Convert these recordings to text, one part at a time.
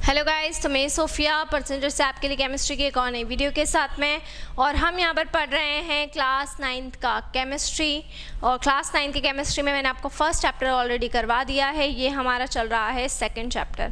Hello guys, तो मैं Sophia percentage से आपके लिए केमिस्ट्री की एक और नई वीडियो के साथ में। और हम यहाँ पर पढ़ रहे हैं क्लास 9th का केमिस्ट्री। और क्लास 9th की केमिस्ट्री में मैंने आपको फर्स्ट चैप्टर ऑलरेडी करवा दिया है। ये हमारा चल रहा है सेकंड चैप्टर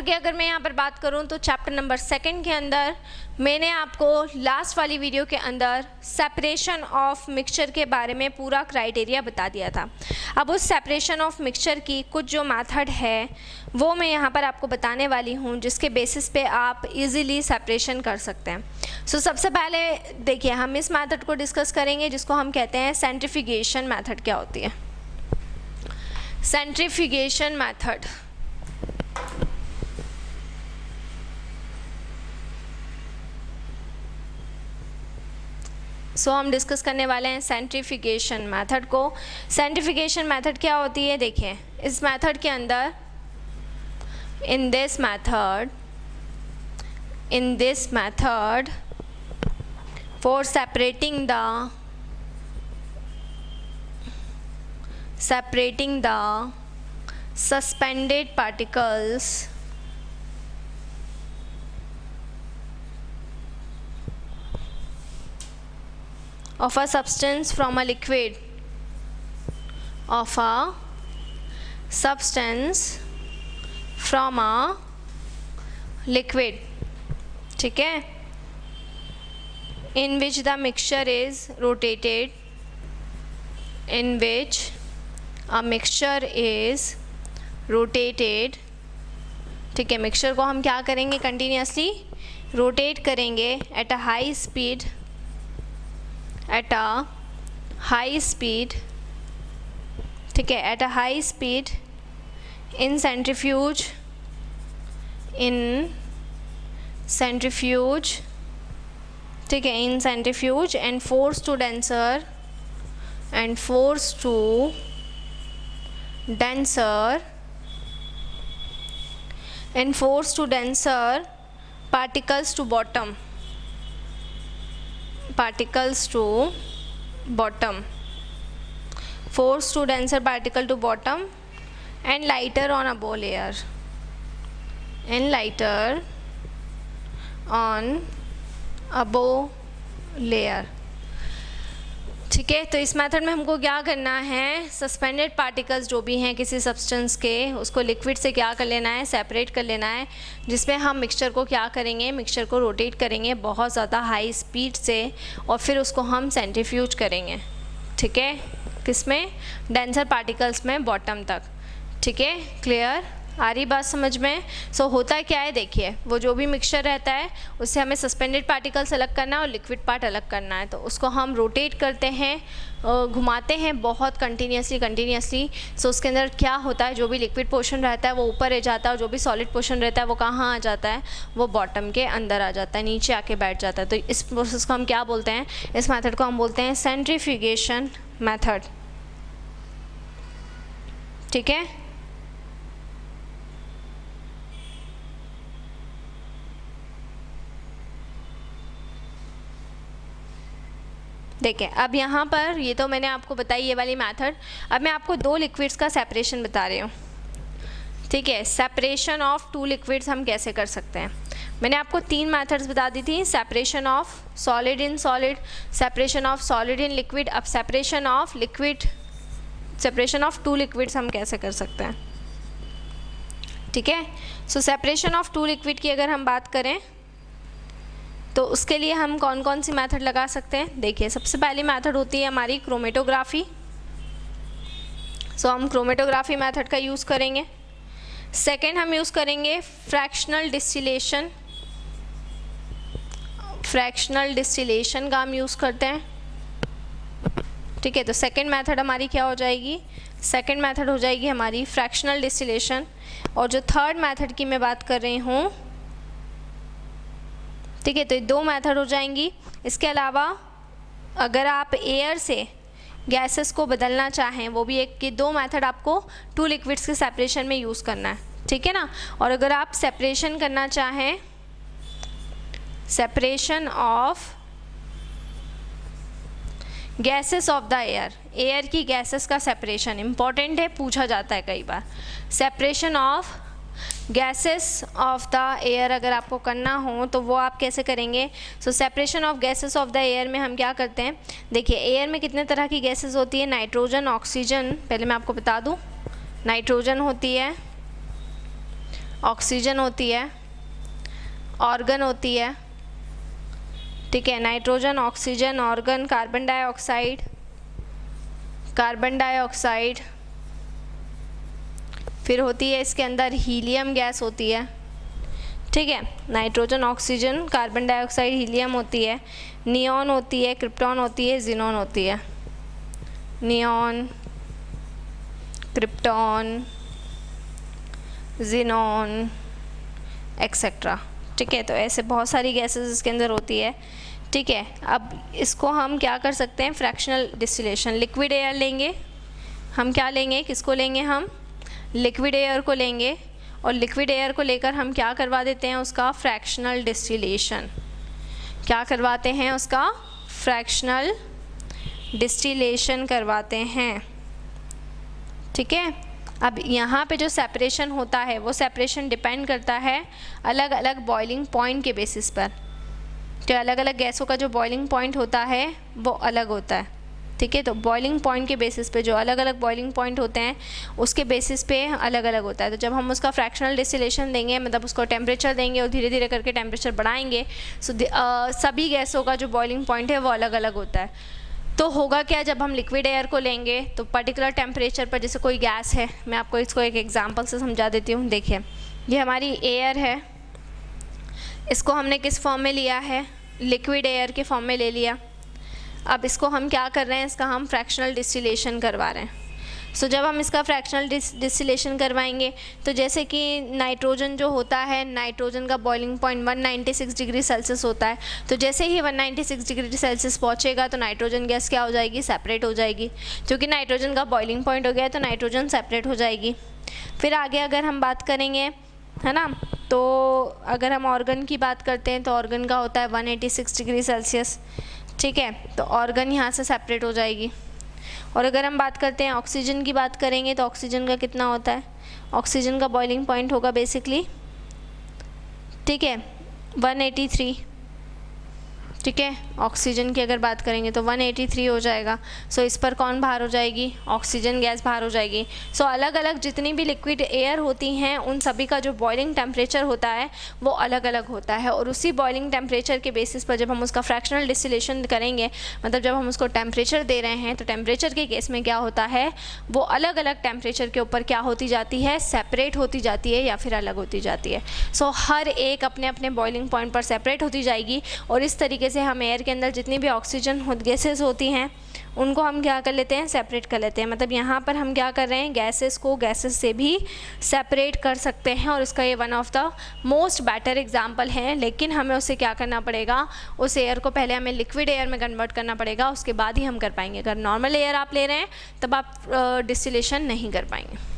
की अगर मैं यहाँ पर बात करूँ तो चैप्टर नंबर 2 के अंदर मैंने आपको लास्ट वाली वीडियो के अंदर सेपरेशन ऑफ मिक्सचर के बारे में पूरा क्राइटेरिया बता दिया था। अब उस सेपरेशन ऑफ मिक्सचर की कुछ जो मेथड है वो मैं यहाँ पर आपको बताने वाली हूँ, जिसके बेसिस पे आप इजीली सेपरेशन कर सकते हैं। सो सबसे पहले देखिए, हम इस मेथड को डिस्कस करेंगे जिसको हम कहते हैं सेंट्रीफ्यूगेशन मेथड। क्या होती है सेंट्रीफ्यूगेशन मेथड? हम डिस्कस करने वाले हैं सेंट्रीफ्यूगेशन मेथड को। सेंट्रीफ्यूगेशन मेथड क्या होती है? देखिए, इस मेथड के अंदर in this method for separating the suspended particles of a substance from a liquid, from a liquid, ठीक है, in which the mixture is rotated, ठीक है। मिक्सचर को हम क्या करेंगे? कंटिन्यूसली रोटेट करेंगे एट अ हाई स्पीड, ठीक है, at a high speed in centrifuge, ठीक है, in centrifuge and force to denser particles to bottom, force to denser particle to bottom and lighter on above layer, ठीक है। तो इस method में हमको क्या करना है? सस्पेंडेड पार्टिकल्स जो भी हैं किसी सब्सटेंस के, उसको लिक्विड से क्या कर लेना है? सेपरेट कर लेना है, जिसमें हम मिक्सचर को क्या करेंगे? मिक्सचर को रोटेट करेंगे बहुत ज़्यादा हाई स्पीड से, और फिर उसको हम सेंट्रीफ्यूज करेंगे, ठीक है, किसमें? डेंसर पार्टिकल्स में, बॉटम तक, ठीक है। क्लियर? आ रही बात समझ में? होता क्या है, देखिए, वो जो भी मिक्सचर रहता है उससे हमें सस्पेंडेड पार्टिकल्स अलग करना है और लिक्विड पार्ट अलग करना है। तो उसको हम रोटेट करते हैं, घुमाते हैं बहुत कंटिन्यूसली। उसके अंदर क्या होता है? जो भी लिक्विड पोर्शन रहता है वो ऊपर रह जाता है, और जो भी सॉलिड पोर्शन रहता है वो कहाँ आ जाता है? वो बॉटम के अंदर आ जाता है, नीचे आके बैठ जाता है। तो इस प्रोसेस को हम क्या बोलते हैं? इस मेथड को हम बोलते हैं सेंट्रीफ्यूगेशन मेथड, ठीक है। देखिए, अब यहाँ पर ये तो मैंने आपको बताई ये वाली मेथड। अब मैं आपको दो लिक्विड्स का सेपरेशन बता रही हूँ, ठीक है। सेपरेशन ऑफ टू लिक्विड्स हम कैसे कर सकते हैं? मैंने आपको 3 मेथड्स बता दी थी। Separation of solid in solid, separation of solid in liquid. अब सेपरेशन ऑफ टू लिक्विड्स हम कैसे कर सकते हैं, ठीक है। सेपरेशन ऑफ टू लिक्विड की अगर हम बात करें तो उसके लिए हम कौन कौन सी मेथड लगा सकते हैं? देखिए, सबसे पहली मेथड होती है हमारी क्रोमेटोग्राफी। हम क्रोमेटोग्राफी मेथड का यूज़ करेंगे। सेकेंड हम यूज़ करेंगे फ्रैक्शनल डिस्टिलेशन का हम यूज़ करते हैं, ठीक है। तो सेकेंड मेथड हमारी क्या हो जाएगी? सेकेंड मेथड हो जाएगी हमारी फ्रैक्शनल डिस्टिलेशन। और जो थर्ड मेथड की मैं बात कर रही हूँ, ठीक है, तो ये 2 मेथड हो जाएंगी। इसके अलावा अगर आप एयर से गैसेस को बदलना चाहें, वो भी एक, 2 मेथड आपको 2 लिक्विड्स के सेपरेशन में यूज़ करना है, ठीक है ना। और अगर आप सेपरेशन करना चाहें, separation of gases of the air की गैसेस का सेपरेशन इंपॉर्टेंट है, पूछा जाता है कई बार। Separation of gases of the air अगर आपको करना हो तो वो आप कैसे करेंगे? So separation of gases of the air में हम क्या करते हैं, देखिए एयर में कितने तरह की गैसेस होती है, नाइट्रोजन, ऑक्सीजन, पहले मैं आपको बता दूं, नाइट्रोजन होती है, ऑक्सीजन होती है, ऑर्गन होती है, ठीक है, nitrogen, oxygen, organ, carbon dioxide, फिर होती है इसके अंदर हीलियम गैस होती है, ठीक है, nitrogen, oxygen, carbon dioxide, helium होती है, नियॉन होती है, क्रिप्टॉन होती है, जिनॉन होती है, नियॉन, क्रिप्टॉन, जिनॉन एक्सेट्रा, ठीक है। तो ऐसे बहुत सारी गैसेस इसके अंदर होती है, ठीक है। अब इसको हम क्या कर सकते हैं, फ्रैक्शनल डिस्टिलेशन, लिक्विड एयर लेंगे हम, क्या लेंगे, किसको लेंगे हम, लिक्विड एयर को लेंगे, और लिक्विड एयर को लेकर हम क्या करवा देते हैं, उसका फ्रैक्शनल डिस्टिलेशन, क्या करवाते हैं, उसका फ्रैक्शनल डिस्टिलेशन करवाते हैं, ठीक है। अब यहाँ पे जो सेपरेशन होता है वो सेपरेशन डिपेंड करता है अलग अलग बॉइलिंग पॉइंट के बेसिस पर, तो अलग अलग गैसों का जो बॉइलिंग पॉइंट होता है वो अलग होता है, ठीक है। तो बॉइलिंग पॉइंट के बेसिस पे जो अलग अलग बॉइलिंग पॉइंट होते हैं उसके बेसिस पे अलग अलग होता है। तो जब हम उसका फ्रैक्शनल डिस्टिलेशन देंगे, मतलब उसको टेम्परेचर देंगे और धीरे धीरे करके टेम्परेचर बढ़ाएंगे, सभी गैसों का जो बॉइलिंग पॉइंट है वो अलग अलग होता है। तो होगा क्या, जब हम लिक्विड एयर को लेंगे तो पर्टिकुलर टेम्परेचर पर, जैसे कोई गैस है, मैं आपको इसको एक एग्जांपल से समझा देती हूँ। देखिए ये हमारी एयर है, इसको हमने किस फॉर्म में लिया है, लिक्विड एयर के फॉर्म में ले लिया। अब इसको हम क्या कर रहे हैं, इसका हम फ्रैक्शनल डिस्टिलेशन करवा रहे हैं। सो जब हम इसका फ्रैक्शनल डिस्टिलेशन करवाएंगे तो जैसे कि नाइट्रोजन जो होता है, नाइट्रोजन का बॉइलिंग पॉइंट 196 डिग्री सेल्सियस होता है। तो जैसे ही 196 डिग्री सेल्सियस पहुंचेगा तो नाइट्रोजन गैस क्या हो जाएगी, सेपरेट हो जाएगी, क्योंकि नाइट्रोजन का बॉइलिंग पॉइंट हो गया है तो नाइट्रोजन सेपरेट हो जाएगी। फिर आगे अगर हम बात करेंगे, है ना, तो अगर हम ऑर्गन की बात करते हैं तो ऑर्गन का होता है 186 डिग्री सेल्सियस, ठीक है। तो ऑर्गन यहाँ से सेपरेट हो जाएगी। और अगर हम बात करते हैं ऑक्सीजन की बात करेंगे तो ऑक्सीजन का कितना होता है, ऑक्सीजन का बॉइलिंग पॉइंट होगा बेसिकली, ठीक है, 183, ठीक है। ऑक्सीजन की अगर बात करेंगे तो 183 हो जाएगा। सो इस पर कौन बाहर हो जाएगी, ऑक्सीजन गैस बाहर हो जाएगी। सो अलग अलग जितनी भी लिक्विड एयर होती हैं उन सभी का जो बॉइलिंग टेम्परेचर होता है वो अलग अलग होता है, और उसी बॉइलिंग टेम्परेचर के बेसिस पर जब हम उसका फ्रैक्शनल डिस्टिलेशन करेंगे, मतलब जब हम उसको टेम्परेचर दे रहे हैं तो टेम्परेचर के केस में क्या होता है, वो अलग अलग टेम्परेचर के ऊपर क्या होती जाती है, सेपरेट होती जाती है या फिर अलग होती जाती है। सो हर एक अपने अपने बॉइलिंग पॉइंट पर सेपरेट होती जाएगी, और इस तरीके से हम एयर के अंदर जितनी भी ऑक्सीजन गैसेस होती हैं उनको हम क्या कर लेते हैं, सेपरेट कर लेते हैं। मतलब यहाँ पर हम क्या कर रहे हैं, गैसेस को गैसेस से भी सेपरेट कर सकते हैं, और इसका ये one of the most better example है। लेकिन हमें उसे क्या करना पड़ेगा, उस एयर को पहले हमें लिक्विड एयर में कन्वर्ट करना पड़ेगा, उसके बाद ही हम कर पाएंगे। अगर नॉर्मल एयर आप ले रहे हैं तब आप डिस्टिलेशन नहीं कर पाएंगे।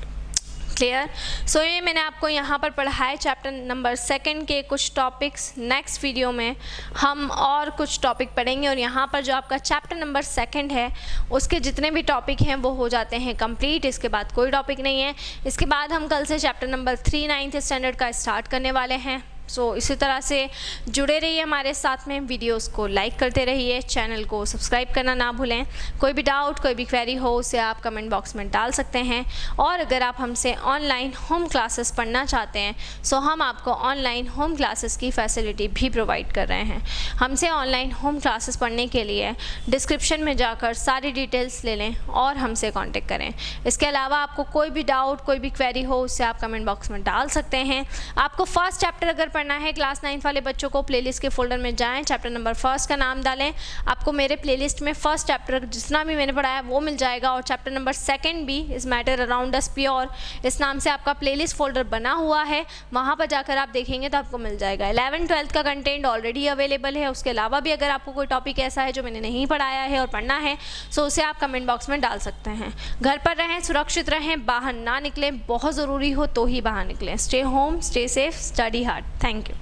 क्लियर। सो ये मैंने आपको यहाँ पर पढ़ाया चैप्टर नंबर 2 के कुछ टॉपिक्स। नेक्स्ट वीडियो में हम और कुछ टॉपिक पढ़ेंगे, और यहाँ पर जो आपका चैप्टर नंबर 2 है उसके जितने भी टॉपिक हैं वो हो जाते हैं कंप्लीट। इसके बाद कोई टॉपिक नहीं है। इसके बाद हम कल से चैप्टर नंबर 3 9th स्टैंडर्ड का स्टार्ट करने वाले हैं। सो इसी तरह से जुड़े रहिए हमारे साथ में, वीडियोस को लाइक करते रहिए, चैनल को सब्सक्राइब करना ना भूलें। कोई भी डाउट, कोई भी क्वेरी हो उसे आप कमेंट बॉक्स में डाल सकते हैं। और अगर आप हमसे ऑनलाइन होम क्लासेस पढ़ना चाहते हैं सो हम आपको ऑनलाइन होम क्लासेस की फैसिलिटी भी प्रोवाइड कर रहे हैं। हमसे ऑनलाइन होम क्लासेस पढ़ने के लिए डिस्क्रिप्शन में जाकर सारी डिटेल्स ले लें और हमसे कॉन्टेक्ट करें। इसके अलावा आपको कोई भी डाउट, कोई भी क्वेरी हो उसे आप कमेंट बॉक्स में डाल सकते हैं। आपको फर्स्ट चैप्टर अगर पढ़ना है क्लास 9th वाले बच्चों को प्लेलिस्ट के फोल्डर में जाएं, चैप्टर नंबर 1 का नाम डालें, आपको मेरे प्लेलिस्ट में फर्स्ट चैप्टर जितना भी मैंने पढ़ाया वो मिल जाएगा। और चैप्टर नंबर 2 भी, इस मैटर अराउंड अस प्योर, इस नाम से आपका प्लेलिस्ट फोल्डर बना हुआ है, वहाँ पर जाकर आप देखेंगे तो आपको मिल जाएगा। 11th 12th का कंटेंट ऑलरेडी अवेलेबल है। उसके अलावा भी अगर आपको कोई टॉपिक ऐसा है जो मैंने नहीं पढ़ाया है और पढ़ना है सो उसे आप कमेंट बॉक्स में डाल सकते हैं। घर पर रहें, सुरक्षित रहें, बाहर ना निकलें, बहुत ज़रूरी हो तो ही बाहर निकलें। Stay home, stay safe, study hard. Thank you.